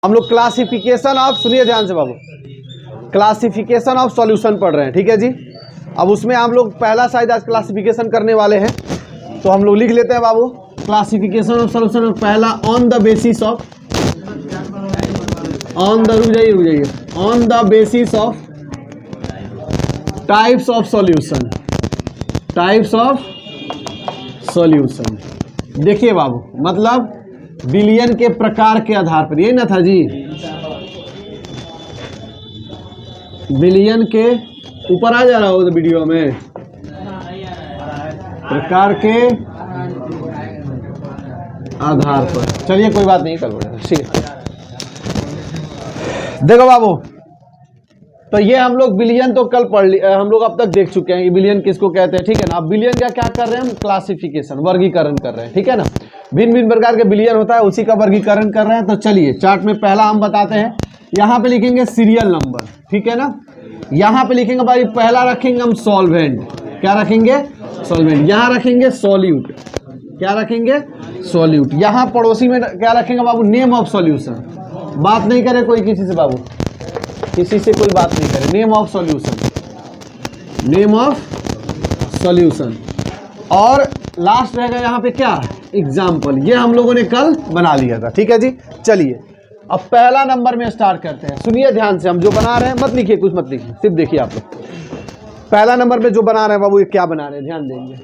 हम लोग classification of, सुनिए ध्यान से बाबू, क्लासिफिकेशन ऑफ सॉल्यूशन पढ़ रहे हैं, ठीक है जी। अब उसमें हम लोग पहला शायद आज क्लासिफिकेशन करने वाले हैं, तो हम लोग लिख लेते हैं बाबू क्लासिफिकेशन ऑफ सॉल्यूशन। पहला on the basis of, on the, रुक जाइए, on the basis of types of solution, types of solution. देखिए बाबू, मतलब विलयन के प्रकार के आधार पर, यही ना था जी, विलयन के ऊपर आ जा रहा हो तो वीडियो में, प्रकार के आधार पर। चलिए कोई बात नहीं, कल बढ़ेगा, ठीक है। देखो बाबू, तो ये हम लोग विलयन तो कल पढ़ लिया, हम लोग अब तक देख चुके हैं कि विलयन किसको कहते हैं, ठीक है ना। अब विलयन का क्या कर रहे हैं हम, क्लासिफिकेशन, वर्गीकरण कर रहे हैं, ठीक है ना। भिन्न भिन्न प्रकार के विलयन होता है, उसी का वर्गीकरण कर रहे हैं। तो चलिए चार्ट में पहला हम बताते हैं, यहाँ पे लिखेंगे सीरियल नंबर, ठीक है ना। यहाँ पे लिखेंगे भाई, पहला रखेंगे हम सॉल्वेंट, क्या रखेंगे, सॉल्वेंट। यहाँ रखेंगे सॉल्यूट, क्या रखेंगे, सॉल्यूट। यहाँ पड़ोसी में क्या रखेंगे बाबू, नेम ऑफ सॉल्यूशन। बात नहीं करे कोई किसी से बाबू, किसी से कोई बात नहीं करे, name of solution, name of solution. और लास्ट रहेगा यहाँ पे क्या, एग्जाम्पल। ये हम लोगों ने कल बना लिया था, ठीक है जी। चलिए अब पहला नंबर में स्टार्ट करते हैं, सुनिए ध्यान से। हम जो बना रहे हैं, मत लिखिए, कुछ मत लिखिए, सिर्फ देखिए आप लोग। पहला नंबर में जो बना रहे हैं बाबू, ये क्या बना रहे हैं, ध्यान देंगे।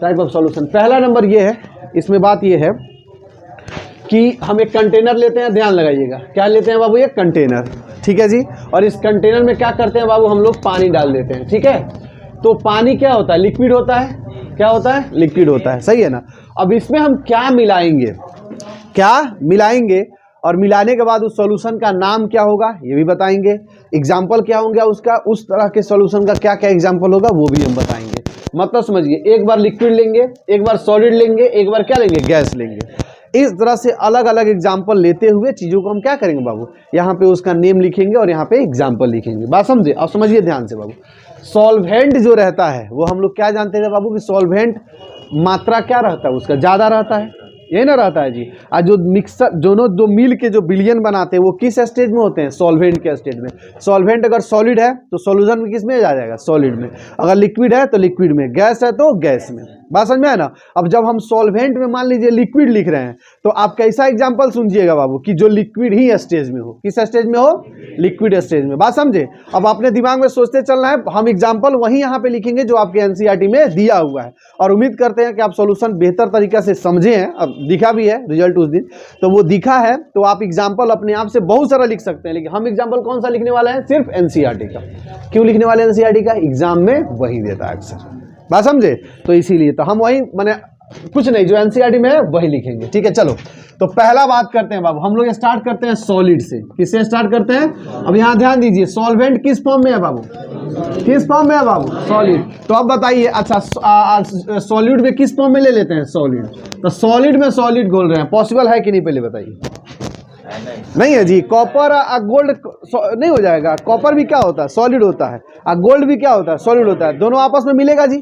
टाइप ऑफ सॉल्यूशन, पहला नंबर ये है। इसमें बात ये है कि हम एक कंटेनर लेते हैं, ध्यान लगाइएगा, क्या लेते हैं बाबू, ये कंटेनर, ठीक है जी। और इस कंटेनर में क्या करते हैं बाबू, हम लोग पानी डाल देते हैं, ठीक है। तो पानी क्या होता है, लिक्विड होता है, क्या होता है, लिक्विड होता है, सही है ना। अब इसमें हम क्या मिलाएंगे, क्या मिलाएंगे, और मिलाने के बाद उस सॉल्यूशन का नाम क्या होगा ये भी बताएंगे। एग्जाम्पल क्या होंगे उसका, उस तरह के सॉल्यूशन का क्या क्या एग्जाम्पल होगा वो भी हम बताएंगे। मतलब समझिए, एक बार लिक्विड लेंगे, एक बार सॉलिड लेंगे, एक बार क्या लेंगे, गैस लेंगे। इस तरह से अलग अलग एग्जाम्पल लेते हुए चीज़ों को हम क्या करेंगे बाबू, यहाँ पे उसका नेम लिखेंगे और यहाँ पे एग्जाम्पल लिखेंगे। बात समझे, अब समझिए ध्यान से बाबू। सॉल्वेंट जो रहता है वो हम लोग क्या जानते हैं बाबू कि सॉल्वेंट मात्रा क्या रहता है उसका, ज़्यादा रहता है, यही ना रहता है जी। आज जो मिक्सर दोनों दो मिल के जो विलयन बनाते हैं वो किस स्टेज में होते हैं, सॉल्वेंट के स्टेज में। सॉल्वेंट अगर सॉलिड है तो सॉल्यूशन में किस में आ जाएगा, सॉलिड में। अगर लिक्विड है तो लिक्विड में, गैस है तो गैस में। बात समझ में है ना। अब जब हम सॉल्वेंट में मान लीजिए लिक्विड लिख रहे हैं, तो आप कैसा एग्जाम्पल सुनिएगा बाबू कि जो लिक्विड ही स्टेज में हो, किस स्टेज में हो, लिक्विड स्टेज में। बात समझे। अब अपने दिमाग में सोचते चलना है, हम एग्जाम्पल वही यहाँ पे लिखेंगे जो आपके एनसीईआरटी में दिया हुआ है। और उम्मीद करते हैं कि आप सॉल्यूशन बेहतर तरीके से समझे हैं। अब दिखा भी है रिजल्ट उस दिन, तो वो दिखा है, तो आप एग्जाम्पल अपने आप से बहुत सारा लिख सकते हैं। लेकिन हम एग्जाम्पल कौन सा लिखने वाले हैं, सिर्फ एनसीईआरटी का। क्यों लिखने वाले एनसीईआरटी का, एग्जाम में वही देता है अक्सर। बात समझे, तो इसीलिए तो हम वही मैंने कुछ नहीं, जो एनसीईआरटी में है वही लिखेंगे, ठीक है। चलो तो पहला बात करते हैं बाबू, हम लोग स्टार्ट करते हैं सॉलिड से। किससे स्टार्ट करते हैं, अब यहाँ ध्यान दीजिए, सॉल्वेंट किस फॉर्म में है बाबू, किस फॉर्म में है बाबू, सॉलिड। तो अब बताइए, अच्छा सॉलिड में किस फॉर्म में ले लेते हैं, सॉलिड। तो सॉलिड में सॉलिड घोल रहे हैं, पॉसिबल है कि नहीं, पहले बताइए। नहीं है जी, कॉपर और गोल्ड नहीं हो जाएगा। कॉपर भी क्या होता है, सॉलिड होता है, और गोल्ड भी क्या होता है, सॉलिड होता है। दोनों आपस में मिलेगा जी,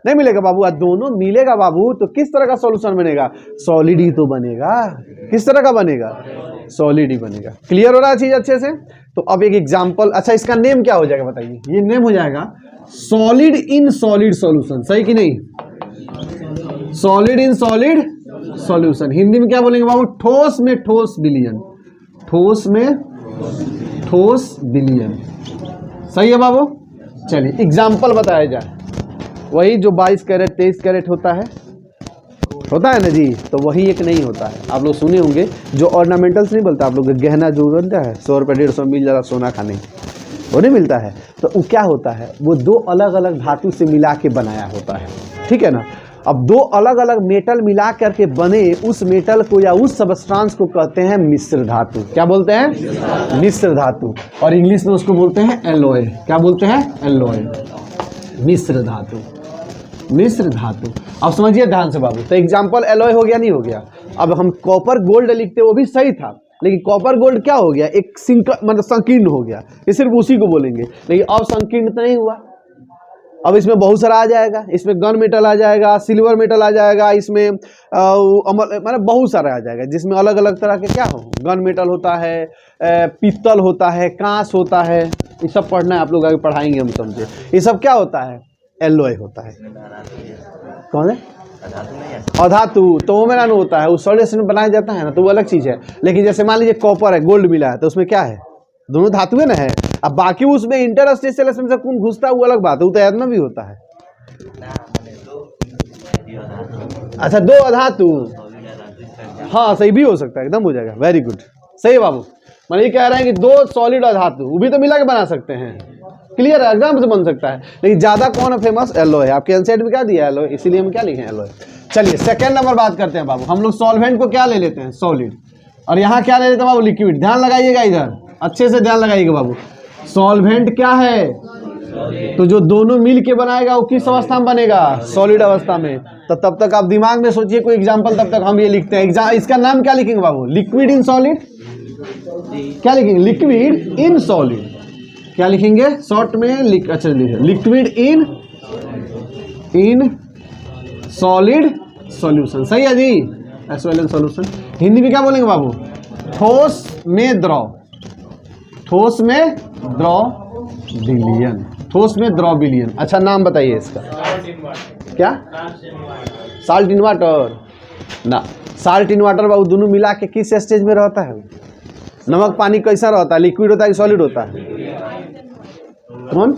नहीं मिलेगा बाबू। दोनों मिलेगा बाबू तो किस तरह का सॉल्यूशन बनेगा, सॉलिड ही तो बनेगा। किस तरह का बनेगा, सॉलिड ही बनेगा। क्लियर हो रहा है चीज अच्छे से। तो अब एक एग्जांपल, अच्छा इसका नेम क्या हो जाएगा बताइए, ये नेम हो जाएगा सॉलिड इन सॉलिड सॉल्यूशन, सही कि नहीं, solid in solid solution. Hindi में क्या बोलेंगे बाबू, ठोस में ठोस विलयन, ठोस में ठोस विलयन, सही है बाबू। चलिए एग्जाम्पल बताया जाए, वही जो 22 कैरेट 23 कैरेट होता है ना जी, तो वही एक नहीं होता है। आप लोग सुने होंगे जो ऑर्नामेंटल्स नहीं बोलता, आप लोग गहना जो बनता है 100 रुपये 150 मिल जाता सोना खाने, वो नहीं मिलता है। तो वो क्या होता है, वो दो अलग अलग धातु से मिला के बनाया होता है, ठीक है ना। अब दो अलग अलग मेटल मिला करके बने उस मेटल को या उस सबस्टांस को कहते हैं मिश्र धातु। क्या बोलते हैं, मिश्र धातु। और इंग्लिश में उसको बोलते हैं एलॉय। क्या बोलते हैं, एलॉय, मिश्र धातु, मिश्र धातु। अब समझिए ध्यान से बाबू, तो एग्जांपल एलॉय हो गया, नहीं हो गया। अब हम कॉपर गोल्ड लिखते वो भी सही था, लेकिन कॉपर गोल्ड क्या हो गया, एक मतलब संकीर्ण हो गया, ये सिर्फ उसी को बोलेंगे। लेकिन अब संकीर्ण तो नहीं हुआ, अब इसमें बहुत सारा आ जाएगा, इसमें गन मेटल आ जाएगा, सिल्वर मेटल आ जाएगा, इसमें मतलब बहुत सारा आ जाएगा, जिसमें अलग अलग तरह के क्या हो, गन मेटल होता है, पीतल होता है, कांच होता है, ये सब पढ़ना है आप लोग, आगे पढ़ाएंगे हम समझे। ये सब क्या होता है, एलॉय होता है। कौन है अधातु, तो वो मेरा होता है, उस सॉल्यूशन में बनाया जाता है ना, तो वो अलग चीज है। लेकिन जैसे मान लीजिए कॉपर है, गोल्ड मिला है, तो उसमें क्या है, दोनों धातु है ना है। अब बाकी उसमें इंटरस्टेशियल से कौन घुसता है वो अलग बात है, वो तो ऐड में भी होता है। अच्छा, दो अधातु, हाँ सही भी हो सकता है, एकदम हो जाएगा, वेरी गुड, सही बाबू। मैंने ये कह रहे हैं कि दो सॉलिड अधातु, वो भी तो मिला के बना सकते हैं, क्लियर है, एग्जाम से बन सकता है। लेकिन ज्यादा कौन है फेमस, एलॉय है। आपके आंसर में क्या दिया, एलॉय, इसीलिए हम क्या लिखे हैं, एलॉय। चलिए सेकंड नंबर बात करते हैं बाबू, हम लोग सॉल्वेंट को क्या ले लेते हैं, सॉलिड, और यहाँ क्या ले लेते हैं बाबू, लिक्विड। ध्यान लगाइएगा इधर, अच्छे से ध्यान लगाइएगा बाबू। सॉल्वेंट क्या है, तो जो दोनों मिल के बनाएगा वो किस अवस्था में बनेगा, सॉलिड अवस्था में। तो तब तक आप दिमाग में सोचिए कोई एग्जाम्पल, तब तक हम ये लिखते हैं। इसका नाम क्या लिखेंगे बाबू, लिक्विड इन सॉलिड, क्या लिखेंगे, लिक्विड इन सॉलिड, क्या लिखेंगे शॉर्ट में, अच्छा लिक्विड इन सॉलिड सॉल्यूशन, सही है जी, एसओएल सॉल्यूशन। हिंदी में क्या बोलेंगे बाबू, ठोस में द्रव, ठोस में द्रव विलयन, ठोस में द्रव विलयन। अच्छा नाम बताइए इसका, क्या, साल्ट इन वाटर ना, साल्ट इन वाटर बाबू दोनों मिला के किस स्टेज में रहता है, नमक पानी कैसा रहता है, लिक्विड होता है कि सॉलिड होता है, कौन,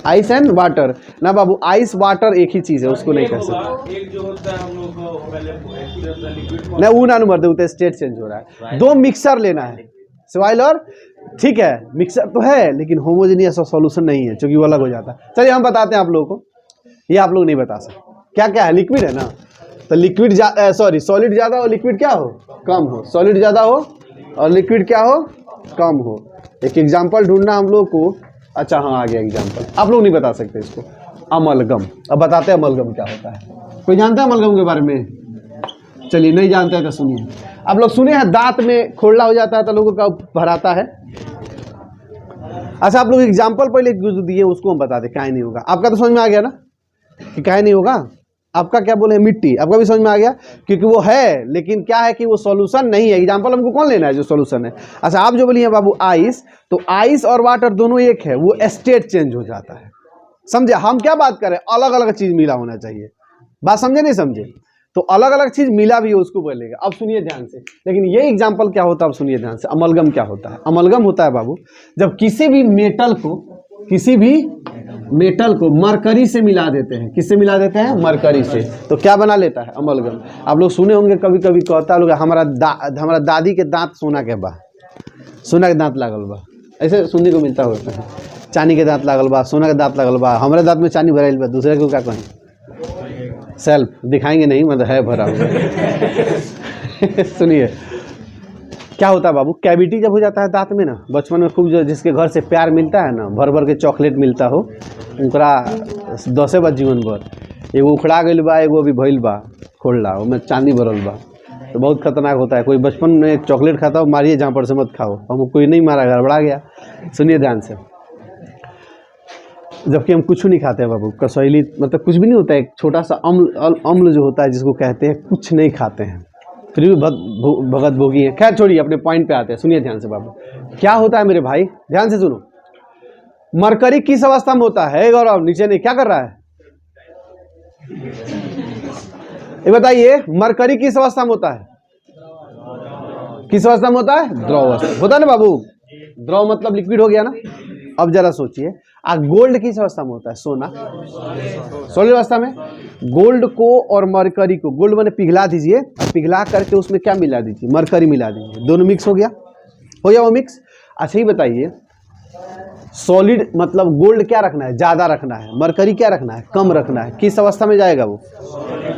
आइस एंड वाटर ना बाबू, आइस वाटर एक ही चीज है, उसको नहीं कह सकते, एक जो होता है हम लोग को नहीं वो ना नंबर दे, स्टेट चेंज हो रहा है। दो मिक्सर लेना है, सॉइल और, ठीक है मिक्सर तो है, लेकिन होमोजेनियस सॉल्यूशन नहीं है, क्योंकि वो अलग हो जाता है। चलिए हम बताते हैं आप लोगों को, ये आप लोग नहीं बता सकते, क्या क्या है, लिक्विड है ना, तो लिक्विड सॉरी सॉलिड ज्यादा हो, लिक्विड क्या हो, कम हो, सॉलिड ज्यादा हो और लिक्विड क्या हो, कम हो। एक एग्जाम्पल ढूंढना हम लोग को, अच्छा हाँ आ गया एग्जाम्पल, आप लोग नहीं बता सकते इसको, अमलगम। अब बताते हैं अमलगम क्या होता है, कोई जानता है अमलगम के बारे में, चलिए नहीं जानते हैं तो सुनिए। आप लोग सुने हैं दांत में खोखला हो जाता है तो लोगों का भराता है। अच्छा आप लोग एग्जाम्पल पहले जो दिए उसको हम बता दें, क्या नहीं होगा, आपका तो समझ में आ गया ना कि क्या नहीं होगा, आपका क्या बोले मिट्टी, आपका भी समझ में आ गया, क्योंकि वो है, लेकिन क्या है कि वो सॉल्यूशन नहीं है। एग्जांपल हमको कौन लेना है, जो सॉल्यूशन है। अच्छा आप जो बोलिए बाबू आइस, तो आइस और वाटर दोनों एक है, वो स्टेट चेंज हो जाता है, समझे। हम क्या बात करें, अलग अलग चीज मिला होना चाहिए, बात समझे नहीं समझे, तो अलग अलग चीज मिला भी है उसको बोलेगा। अब सुनिए ध्यान से, लेकिन ये एग्जाम्पल क्या होता है, अब सुनिए ध्यान से, अमलगम क्या होता है। अमलगम होता है बाबू जब किसी भी मेटल को मरकरी से मिला देते हैं, किससे मिला देते हैं, मरकरी से, तो क्या बना लेता है, अमलगम। आप लोग सुने होंगे कभी कभी कहता है लोग, हमारा दादी के दांत सोना के बा, सोना के दांत लागल बा, ऐसे सुनने को मिलता होता है, चांदी के दांत लागल बा, सोना के दांत लागल बा, हमारे दांत में चांदी भराइल बा, दूसरे को क्या कहें, सेल्फ दिखाएंगे नहीं, मतलब है भरा हुआ। सुनिए क्या होता है बाबू, कैविटी जब हो जाता है दांत में ना, बचपन में खूब जो जिसके घर से प्यार मिलता है ना, भर भर के चॉकलेट मिलता हो, उनका 10 बा जीवन भर, एगो उखड़ा गई बा, एगो अभी भइल बा खोलला, उसमें चांदी भरल बा, तो बहुत खतरनाक होता है। कोई बचपन में चॉकलेट खाता हो, मारिए जहाँ पर से मत खाओ, हमको कोई नहीं मारा, गड़बड़ा गया। सुनिए ध्यान से, जबकि हम कुछ नहीं खाते हैं बाबू, कसौली मतलब कुछ भी नहीं होता है, एक छोटा सा अम्ल जो होता है जिसको कहते हैं, कुछ नहीं खाते हैं, फिर भी भगत भोगी है। खैर छोड़िए, अपने पॉइंट पे आते हैं। सुनिए ध्यान से बाबू, क्या होता है मेरे भाई, ध्यान से सुनो। मरकरी किस अवस्था में होता है, गौरव नीचे नहीं, क्या कर रहा है, ये बताइए, मरकरी किस अवस्था में होता है, किस अवस्था में होता है, द्रव अवस्था होता है ना बाबू, द्रव मतलब लिक्विड हो गया ना। अब जरा सोचिए, गोल्ड किस अवस्था में होता है, सोना, सॉलिड अवस्था में। गोल्ड को और मरकरी को, गोल्ड मैंने पिघला दीजिए, पिघला करके उसमें क्या मिला दीजिए, मरकरी मिला दीजिए, दोनों मिक्स हो गया वो मिक्स। अच्छा ही बताइए, सॉलिड मतलब गोल्ड क्या रखना है, ज्यादा रखना है, मरकरी क्या रखना है, कम रखना है, किस अवस्था में जाएगा वो,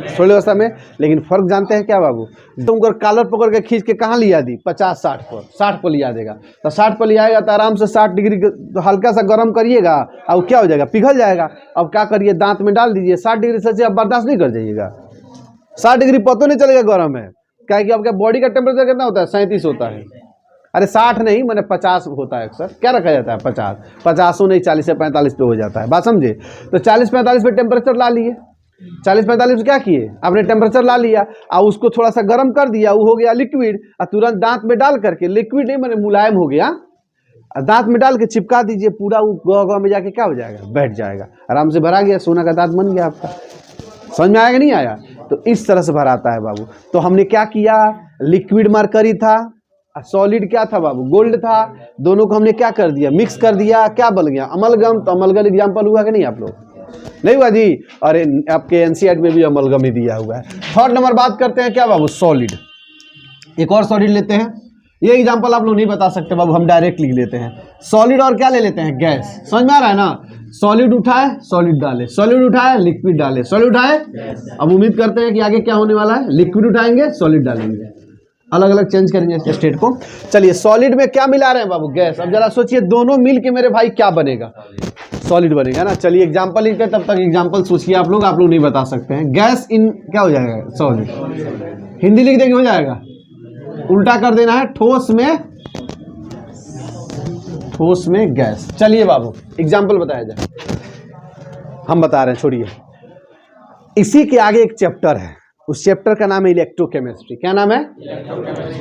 सॉलिड अवस्था में। लेकिन फर्क जानते हैं क्या बाबू, तुम अगर कॉलर पकड़ के खींच के कहाँ लिया दी, 50-60 पर, 60 पर लिया देगा, तो 60 पर लिया आएगा तो आराम से 60 डिग्री तो हल्का सा गर्म करिएगा, अब क्या हो जाएगा, पिघल जाएगा। अब क्या करिए, दांत में डाल दीजिए, 60 डिग्री सेल्सियस आप बर्दाश्त नहीं कर जाइएगा, 60 डिग्री पता नहीं चलेगा गर्म है, क्या कि आपका बॉडी का टेम्परेचर कितना होता है, 37 होता है, अरे 60 नहीं, मैंने 50 होता है अक्सर, क्या रखा जाता है 50, 50 नहीं 40 से 45 पे हो जाता है, बात समझे। तो 40-45 पे टेम्परेचर ला लिए, 40-45 पे क्या किए आपने, टेम्परेचर ला लिया और उसको थोड़ा सा गर्म कर दिया, वो हो गया लिक्विड, और तुरंत दांत में डाल करके, लिक्विड नहीं मैंने मुलायम हो गया, दांत में डाल के चिपका दीजिए, पूरा वो गौ में जाके क्या हो जाएगा, बैठ जाएगा, आराम से भरा गया, सोना का दांत बन गया आपका। समझ में आएगा नहीं आया? तो इस तरह से भराता है बाबू। तो हमने क्या किया, लिक्विड मरकरी था, सॉलिड क्या था बाबू, गोल्ड था, दोनों को हमने क्या कर दिया, मिक्स कर दिया, क्या बन गया, अमलगम। तो अमलगम एग्जाम्पल हुआ कि नहीं आप लोग, नहीं हुआ जी? अरे आपके एनसीईआरटी में भी अमलगम ही दिया हुआ है। थर्ड नंबर बात करते हैं क्या बाबू, सॉलिड। एक और सॉलिड लेते हैं, ये एग्जांपल आप लोग नहीं बता सकते बाबू, हम डायरेक्ट लिख लेते हैं। सॉलिड और क्या ले लेते हैं, गैस। समझ में आ रहा है ना? सॉलिड उठाए, सॉलिड डाले, सॉलिड उठाए, लिक्विड डाले, सॉलिड उठाए। अब उम्मीद करते हैं कि आगे क्या होने वाला है, लिक्विड उठाएंगे, सॉलिड डालेंगे, अलग अलग चेंज करेंगे स्टेट को। चलिए सॉलिड में क्या मिला रहे हैं बाबू, गैस। अब जरा सोचिए दोनों मिल के मेरे भाई क्या बनेगा, सॉलिड बनेगा ना। चलिए एग्जांपल लिखते हैं, तब तक एग्जांपल सोचिए आप लोग नहीं बता सकते हैं। गैस इन क्या हो जाएगा, सॉलिड। हिंदी लिख देंगे हो जाएगा, उल्टा कर देना है, ठोस में गैस। चलिए बाबू एग्जांपल बताया जाए, हम बता रहे हैं, छोड़िए। इसी के आगे एक चैप्टर है, उस चैप्टर का नाम है इलेक्ट्रोकेमिस्ट्री। क्या नाम है,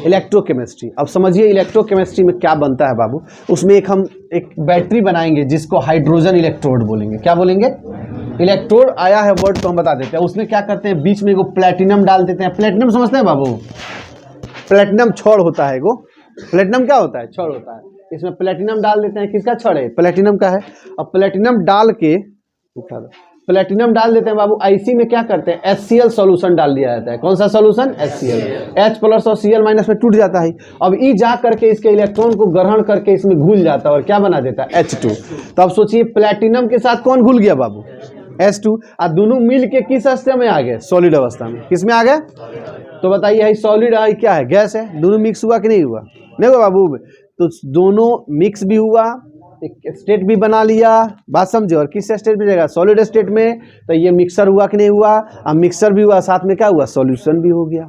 इलेक्ट्रोकेमिस्ट्री। अब समझिए इलेक्ट्रोकेमिस्ट्री में क्या बनता है बाबू। उसमें हम एक बैटरी बनाएंगे जिसको हाइड्रोजन इलेक्ट्रोड बोलेंगे। क्या बोलेंगे, इलेक्ट्रोड आया है वर्ड तो हम बता देते हैं। उसमें क्या करते हैं, बीच में एगो प्लेटिनम डाल देते हैं। प्लेटिनम समझते हैं बाबू, प्लेटिनम छड़ होता है एगो, प्लेटिनम क्या होता है, छड़ होता है। इसमें प्लेटिनम डाल देते हैं, किसका छड़ है, प्लेटिनम का है। अब प्लेटिनम डाल के उठा दो, प्लेटिनम डाल देते हैं बाबू। आईसी में क्या करते हैं, HCl सॉल्यूशन डाल दिया जाता है। कौन सा सॉल्यूशन, HCl। H+ और Cl- में टूट जाता है। अब E जा करके इसके इलेक्ट्रॉन को ग्रहण करके इसमें घुल जाता है और क्या बना देता है, H2। तो अब सोचिए प्लेटिनम के साथ कौन घुल गया बाबू, H2। और दोनों मिल के किस अवस्था में आ गए, सॉलिड अवस्था में। किस में आ गए, तो बताइए सॉलिड है क्या है, गैस है। दोनों मिक्स हुआ कि नहीं हुआ, नहीं हुआ बाबू। तो दोनों मिक्स भी हुआ, एक स्टेट भी बना लिया, बात समझो। और किस स्टेट में जाएगा, सॉलिड स्टेट में। तो ये मिक्सर हुआ कि नहीं हुआ, अब मिक्सर भी हुआ, साथ में क्या हुआ, सॉल्यूशन भी हो गया।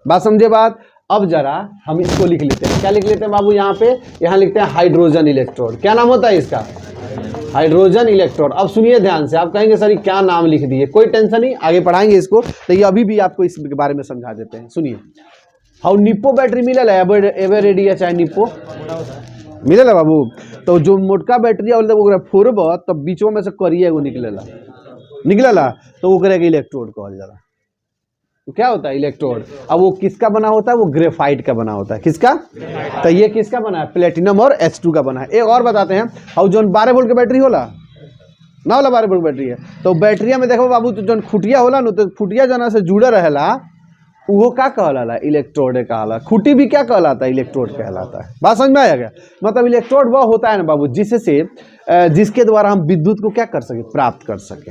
बात समझे बात। अब जरा हम इसको लिख लेते हैं, क्या लिख लेते हैं बाबू, यहाँ पे यहाँ लिखते हैं हाइड्रोजन इलेक्ट्रोड। क्या नाम होता है इसका, हाइड्रोजन इलेक्ट्रोड। अब सुनिए ध्यान से, आप कहेंगे सर ये क्या नाम लिख दिए, कोई टेंशन नहीं, आगे पढ़ाएंगे इसको। तो ये अभी भी आपको इसके बारे में समझा देते हैं, सुनिए। हाउ निप्पो बैटरी मिले ला, एवरेडी या चाहे निप्पो मिले ला बाबू। तो जो मोटका बैटरी है फोड़ब तब बीचों में से करिए वो निकलेला तो वो करेगा इलेक्ट्रोड कहल जाला। तो क्या होता है इलेक्ट्रोड। अब वो किसका बना होता है, वो ग्रेफाइट का बना होता है। किसका, तो ये किसका बना है, प्लेटिनम और H2 का बना है। एक और बताते हैं, और जो 12 वोल्ट की बैटरी होला ना, होला 12 वोल्ट बैटरी है। तो बैटरिया में देखो बाबू, तो जो खुटिया होला ना, तो खुटिया जना से जुड़ा रहेला वो क्या कहलाला, इलेक्ट्रोड कहला। खुटी भी क्या कहलाता है, इलेक्ट्रोड कहलाता है। बात समझ में आया क्या, मतलब इलेक्ट्रोड वह होता है ना बाबू जिसके द्वारा हम विद्युत को क्या कर सके, प्राप्त कर सके।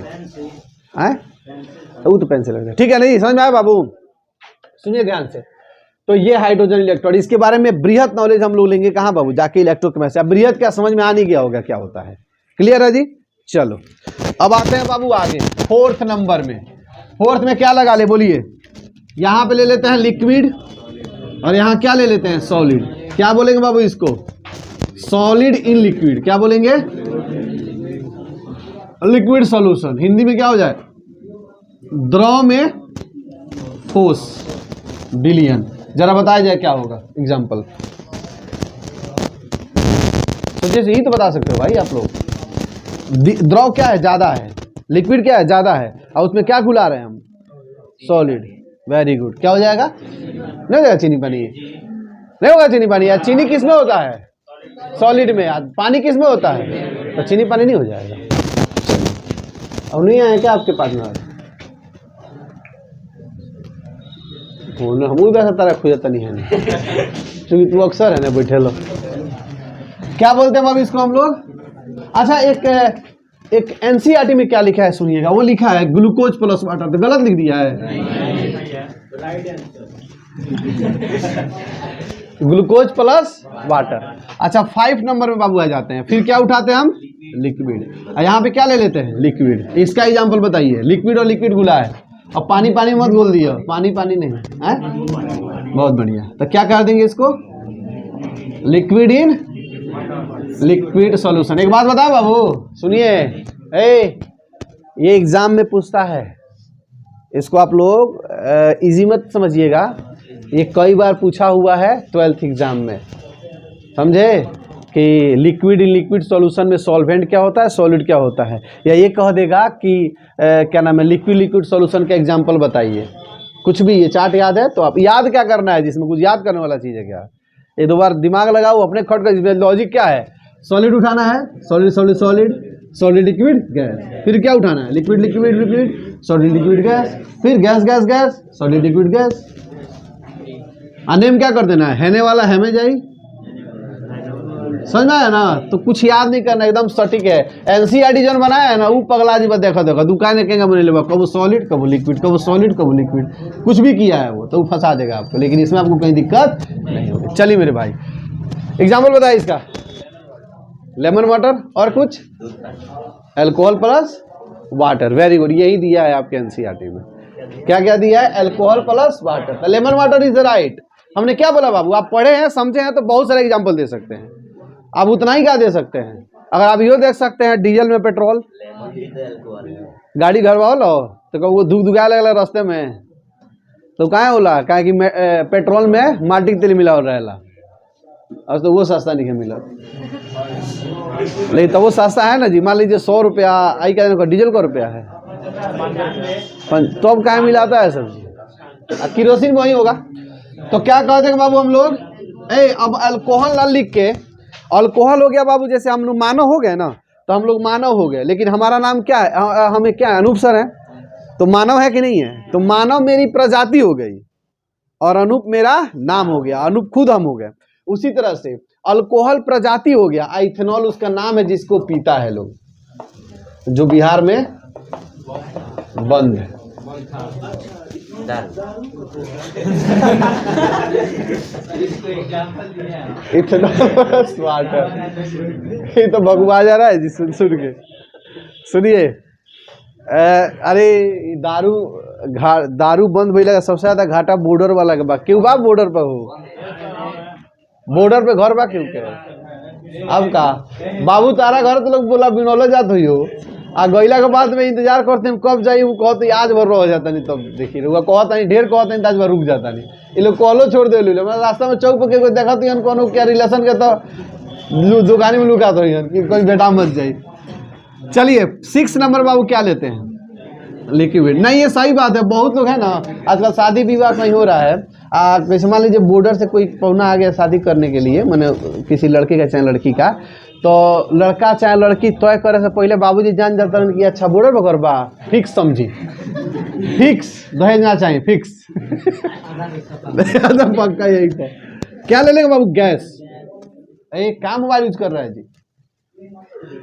वो तो पेन से लग रहा है, ठीक है, नहीं समझ में आया बाबू। सुनिए ध्यान से। तो ये हाइड्रोजन इलेक्ट्रोड, इसके बारे में बृहद नॉलेज हम लोग लेंगे कहाँ बाबू, जाके इलेक्ट्रोकेमिस्ट्री। अब बृहद क्या समझ में आ नहीं गया होगा क्या होता है, क्लियर है जी। चलो अब आते हैं बाबू आगे, फोर्थ नंबर में। फोर्थ में क्या लगा ले, बोलिए। यहाँ पे ले लेते हैं लिक्विड और यहाँ क्या ले लेते हैं, सॉलिड। क्या बोलेंगे बाबू इसको, सॉलिड इन लिक्विड। क्या बोलेंगे, लिक्विड सॉल्यूशन। हिंदी में क्या हो जाए, द्रव में ठोस विलयन। जरा बताया जाए क्या होगा, एग्जाम्पल तो जैसे ही तो बता सकते हो भाई आप लोग। द्रव क्या है, ज्यादा है, लिक्विड क्या है, ज्यादा है, और उसमें क्या घुला रहे हैं हम, सॉलिड। Very good. क्या हो जाएगा, नहीं होगा चीनी पानी, नहीं होगा चीनी पानी। यार चीनी किस में होता है, सॉलिड में। यार पानी किस में होता है, तो चीनी पानी नहीं हो जाएगा। और नहीं आए क्या आपके पास में, हम वैसा तरह खुजता नहीं है क्योंकि तू अक्सर है ना बैठे लो। क्या बोलते हैं बाबू इसको हम लोग। अच्छा एक एनसीईआरटी में क्या लिखा है सुनिएगा, वो लिखा है ग्लूकोज प्लस वाटर। तो गलत लिख दिया है, ग्लूकोज प्लस वाटर। अच्छा 5 नंबर में बाबू आ जाते हैं। फिर क्या उठाते हैं हम, लिक्विड। यहाँ पे क्या ले लेते हैं, लिक्विड। इसका एग्जांपल बताइए, लिक्विड और लिक्विड घुला है। अब पानी पानी मत बोल दियो, पानी पानी नहीं है, बहुत बढ़िया। तो क्या कर देंगे इसको, लिक्विड इन लिक्विड सॉल्यूशन। एक बात बताओ बाबू, सुनिए, ये एग्जाम में पूछता है, इसको आप लोग इजी मत समझिएगा, ये कई बार पूछा हुआ है 12th एग्जाम में, समझे कि लिक्विड इन लिक्विड सॉल्यूशन में सॉल्वेंट क्या होता है, सॉलिड क्या होता है, या ये कह देगा कि क्या नाम है, लिक्विड लिक्विड सॉल्यूशन का एग्जाम्पल बताइए, कुछ भी। ये चार्ट याद है तो आप याद क्या करना है, जिसमें कुछ याद करने वाला चीज़ है क्या, ये दो बार दिमाग लगाओ अपने खट का। जिसमें लॉजिक क्या है, सॉलिड उठाना है, solid solid solid, solid liquid gas, फिर क्या उठाना है, liquid liquid liquid, solid liquid gas, फिर gas gas gas, solid liquid gas. Name क्या कर देना है, हैने वाला है में जाई, समझ में आया ना। तो कुछ याद नहीं करना, एकदम सटीक है। एनसीईआरटी जो बनाया है ना, वो पगला जी बस देखा देखा दुकान कहेंगे बने लेगा, कब सॉलिड कब लिक्विड, कब सॉलिड कब लिक्विड, कुछ भी किया है वो तो फंसा देगा आपको, लेकिन इसमें आपको कहीं दिक्कत नहीं होगी। चलिए मेरे भाई, एग्जाम्पल बताइए इसका, लेमन वाटर और कुछ, alcohol plus water, very good, यही दिया है आपके एनसीईआरटी में। क्या क्या दिया है, alcohol plus water, lemon water is the right. हमने क्या बोला बाबू, आप पढ़े हैं समझे हैं तो बहुत सारे एग्जाम्पल दे सकते हैं, आप उतना ही क्या दे सकते हैं। अगर आप यो देख सकते हैं, डीजल में पेट्रोल, गाड़ी घर वाओ लो तो वो धुक धुका लगेगा रास्ते में, तो कहाँ होला, कहा कि पेट्रोल में माटी के तेल मिला रहेला, और तो वो सस्ता नहीं है मिला, लेकिन तो वो सस्ता है ना जी। मान लीजिए 100 रुपया आई का डीजल का रुपया है, तो अब कहाँ मिलाता है सब्जी, किरोसिन वही होगा। तो क्या कहते हैं बाबू हम लोग, अब अल्कोहल ना लिख के, अल्कोहल हो गया बाबू, जैसे हम लोग मानव हो गए ना, तो हम लोग मानव हो गए, लेकिन हमारा नाम क्या है, हमें क्या है, अनूप सर है, तो मानव है कि नहीं है, तो मानव मेरी प्रजाति हो गई और अनूप मेरा नाम हो गया, अनूप खुद हम हो गए। उसी तरह से अल्कोहल प्रजाति हो गया, इथेनॉल उसका नाम है जिसको पीता है लोग, जो बिहार में बंद है। इथेनॉल वाटर, ये तो भगवा जा रहा है जी, सुन सुन के। सुनिए, अरे दारू बंद भइला सबसे ज्यादा घाटा बॉर्डर वाला के बा, क्यों बा बॉर्डर पर हो, बॉर्डर पे घर बा क्यों के, अब का बाबू तारा घर तो लोग बोला बिनौले जात हुई हो, आ गईला के बाद में इंतजार करते हैं कब जाइए, वो कहते आज भर रह जाता नहीं, तब देखिए वो कहता नहीं, ढेर कहते नहीं, आज भर रुक जाता नहीं, ये लोग कॉलो छोड़ दे लो, रास्ता में चौक पर देखा तो कोनो क्या रिलेशन के तो दुकानी में लुका तो कि कोई बेटा मत जाए। चलिए 6 नंबर बाबू क्या लेते हैं, लिक्विड। नहीं ये सही बात है, बहुत लोग है ना आजकल शादी विवाह कहीं हो रहा है, जैसे मान लीजिए बॉर्डर से कोई पौना आ गया शादी करने के लिए, मैंने किसी लड़के का चाहे लड़की का, तो लड़का चाहे लड़की तय करे से पहले बाबूजी जान जाता है कि अच्छा बॉर्डर पर करबा, फिक्स समझी, फिक्स दहेज ना चाहिए, फिक्स पक्का यही तो। क्या ले लेंगे बाबू, गैस, एक काम मोबाइल यूज कर रहा है जी,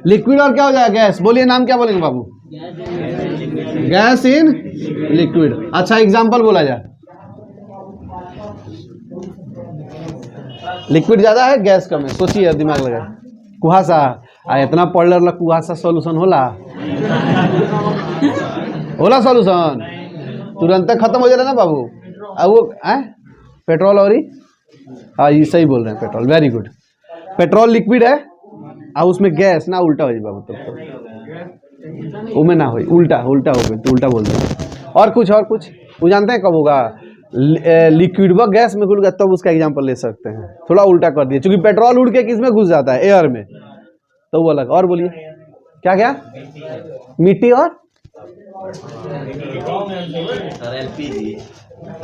लिक्विड और क्या हो जाएगा, गैस, बोलिए नाम क्या बोलेंगे बाबू, गैस इन लिक्विड। अच्छा एग्जाम्पल बोला जाए, लिक्विड ज्यादा है गैस कम है, सोचिए दिमाग लगा, कुहासा, इतना पढ़ ला कुहासा सॉल्यूशन होला होला सॉल्यूशन तुरंत खत्म हो जाएगा ना बाबू। अब वो पेट्रोल और हाँ ये सही बोल रहे हैं, petrol, very good, petrol liquid है और उसमें गैस ना, उल्टा हो जाए बाबू, तो में ना हो, उल्टा उल्टा हो गई तो उल्टा बोल दो। और कुछ वो जानते हैं कब होगा, लिक्विड व गैस में घुल गया तब उसका एग्जांपल ले सकते हैं, थोड़ा उल्टा कर दिए, क्योंकि पेट्रोल उड़ के किस में घुस जाता है, एयर में, तो वो अलग। और बोलिए क्या क्या, मिट्टी और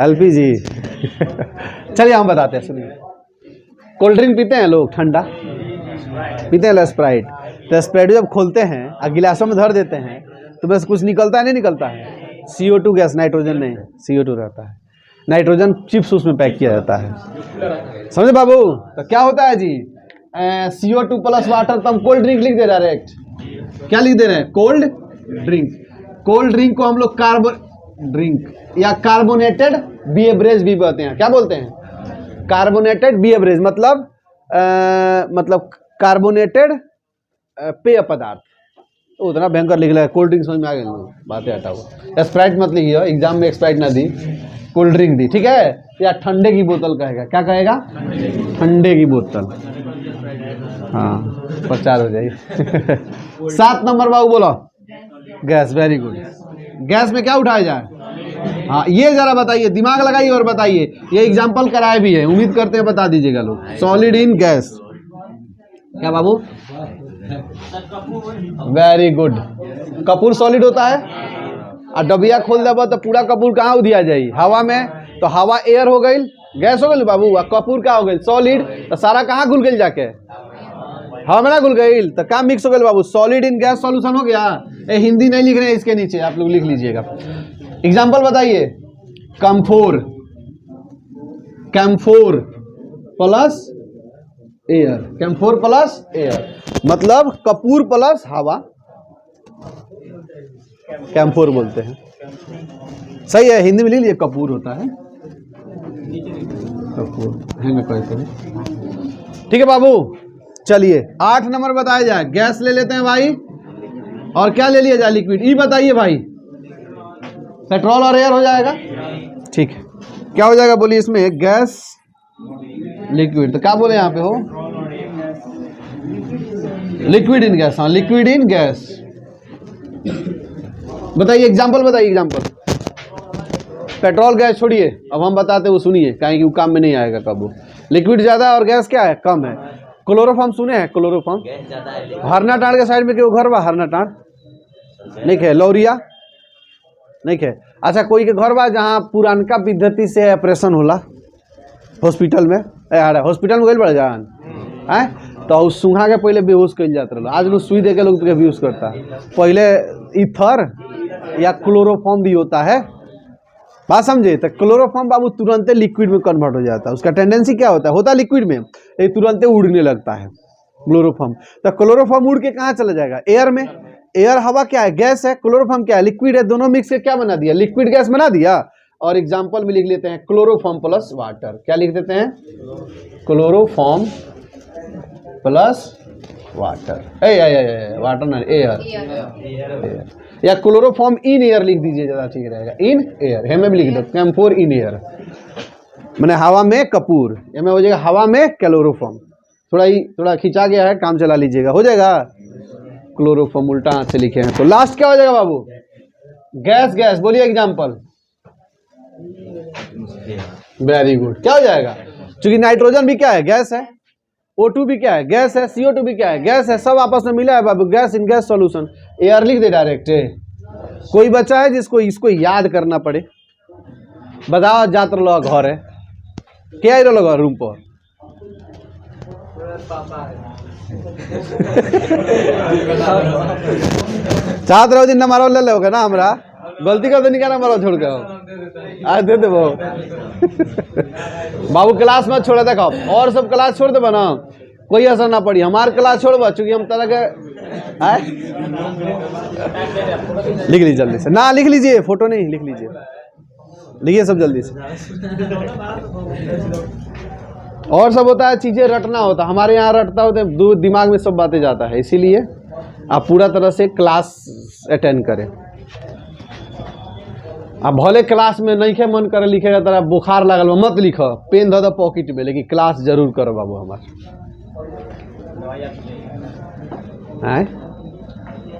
एलपीजी चलिए हम बताते हैं, सुनिए, कोल्ड ड्रिंक पीते हैं लोग, ठंडा पीते हैं, स्प्राइट, तो स्प्राइट जब खोलते हैं और गिलासों में धर देते हैं तो बस कुछ निकलता है, नहीं निकलता है, CO2 गैस, नाइट्रोजन नहीं, CO2 रहता है, नाइट्रोजन चिप्स उसमें पैक किया जाता है, समझे बाबू। तो क्या होता है जी, CO2 प्लस वाटर, तो हम कोल्ड ड्रिंक लिख दे रहे हैं, क्या लिख दे रहे हैं, कोल्ड ड्रिंक। कोल्ड ड्रिंक को हम लोग कार्बन ड्रिंक या कार्बोनेटेड बीवरेज भी बोलते हैं, क्या बोलते हैं, कार्बोनेटेड बीवरेज, मतलब कार्बोनेटेड पेय पदार्थ, तो उतना भयंकर लिख लिया, कोल्ड ड्रिंक समझ में आ गया, बातें हटा हुआ। स्प्राइट मत लिखिए, एग्जाम में स्प्राइट ना दी, कोल्ड ड्रिंक दी, ठीक है, या ठंडे की बोतल कहेगा, क्या कहेगा, ठंडे की बोतल। हाँ, प्रचार हो जाइए। 7 नंबर बाबू बोलो, गैस, वेरी गुड। गैस में क्या उठाया जाए, हाँ ये जरा बताइए, दिमाग लगाइए और बताइए, ये एग्जाम्पल कराए भी है, उम्मीद करते हैं बता दीजिएगा लोग। सॉलिड इन गैस, क्या बाबू, वेरी गुड। कपूर सॉलिड होता है, और डबिया खोल देबा तो पूरा कपूर कहाँ दिया जाए, हवा में, तो हवा एयर हो गई, गैस हो गई बाबू, और कपूर क्या हो गई, सॉलिड, तो सारा कहाँ घुल गई जाके, हवा में ना घुल गई, तो क्या मिक्स हो गई बाबू, सॉलिड इन गैस सॉल्यूशन हो गया। ए हिंदी नहीं लिख रहे हैं, इसके नीचे आप लोग लिख लीजिएगा। एग्जाम्पल बताइए, camphor, camphor plus air, camphor plus air, मतलब कपूर प्लस हवा, कैम्फोर बोलते हैं। सही है, हिंदी में लिख लीजिए, कपूर होता है, कपूर है, मैं कहते हैं। ठीक है बाबू, चलिए 8 नंबर बताया जाए, गैस ले लेते हैं भाई, और क्या ले लिया जाए, लिक्विड। ई बताइए भाई, पेट्रोल और एयर हो जाएगा, ठीक है, क्या हो जाएगा बोलिए इसमें, गैस लिक्विड, तो क्या बोले यहाँ पे हो, लिक्विड इन गैस, हाँ लिक्विड इन गैस। बताइए एग्जांपल, बताइए एग्जांपल। पेट्रोल गैस छोड़िए, अब हम बताते वो सुनिए, कहीं कि वो काम में नहीं आएगा कब। लिक्विड ज्यादा और गैस क्या है, कम है। क्लोरोफॉर्म सुने हैं, क्लोरोफॉर्म, हरना टाड़ के साइड में क्यों घर बा, हरना टाड़ नहीं खे, लौरिया नहीं खे। अच्छा, कोई के घर बा जहाँ पुरानका पद्धति से ऑपरेशन होला, हॉस्पिटल में, हॉस्पिटल में गई बड़ा जान है, तो उस सूंघा के पहले बेहोश कल जाता रहा, आज लोग सुई दे के लोग बेहोश करता। पहले ईथर या क्लोरोफॉर्म भी होता है, बात समझे, तो क्लोरोफॉर्म बाबू तुरंत लिक्विड में कन्वर्ट हो जाता है। उसका टेंडेंसी क्या होता है लिक्विड में, ये तुरंत उड़ने लगता है क्लोरोफॉर्म। तो क्लोरोफॉर्म उड़ के कहाँ चला जाएगा, एयर में। एयर हवा क्या है, गैस है, क्लोरोफॉर्म क्या है, लिक्विड है, दोनों मिक्स के क्या बना दिया, लिक्विड गैस बना दिया। और एग्जाम्पल में लिख लेते हैं क्लोरोफॉर्म प्लस वाटर, क्या लिख देते हैं, क्लोरोफॉर्म प्लस वाटर, वाटर ना, एयर, या क्लोरोफॉर्म इन एयर लिख दीजिए, ज़्यादा ठीक रहेगा, इन एयर, है में भी लिख दो, कैम्फोर इन एयर, मैंने हवा में कपूर, या में हो जाएगा हवा में क्लोरोफॉर्म, थोड़ा खिंचा गया है, काम चला लीजिएगा, हो जाएगा। क्लोरोफॉर्म उल्टा हाथ से लिखे हैं, तो लास्ट क्या हो जाएगा बाबू, गैस, गैस बोलिए एग्जाम्पल, वेरी गुड, क्या हो जाएगा, क्योंकि नाइट्रोजन भी क्या है, गैस है, O2 भी क्या है, गैस है, CO2 भी क्या है, गैस है, सब आपस में मिला है बाबू, gas in gas solution. Air लिख दे डायरेक्ट। कोई बच्चा है जिसको इसको याद करना पड़े, बताओ, जात्र लोग घर है, क्या लोग रूम पर, चाहत रहो दिन नंबर ले लोगे ना, हमरा गलती कर देनी, क्या नंबर छोड़ के आज दे दे बाबू, क्लास मत छोड़े, देखो और सब क्लास छोड़ दे ना, कोई असर ना पड़ी, हमारे क्लास छोड़बा, चूंकि हम तरह के लिख लीजिए जल्दी से, ना लिख लीजिए, फोटो नहीं, लिख लीजिए, लिखिए सब जल्दी से। और सब होता है, चीजें रटना होता है, हमारे यहाँ रटता होता है, दूर दिमाग में सब बातें जाता है, इसीलिए आप पूरा तरह से क्लास अटेंड करें। आप भले क्लास में नहीं खे मन करे लिखेगा, तरह बुखार लगल मत लिख, पेन धो दो पॉकेट में, लेकिन क्लास जरूर करो बाबू हमारे।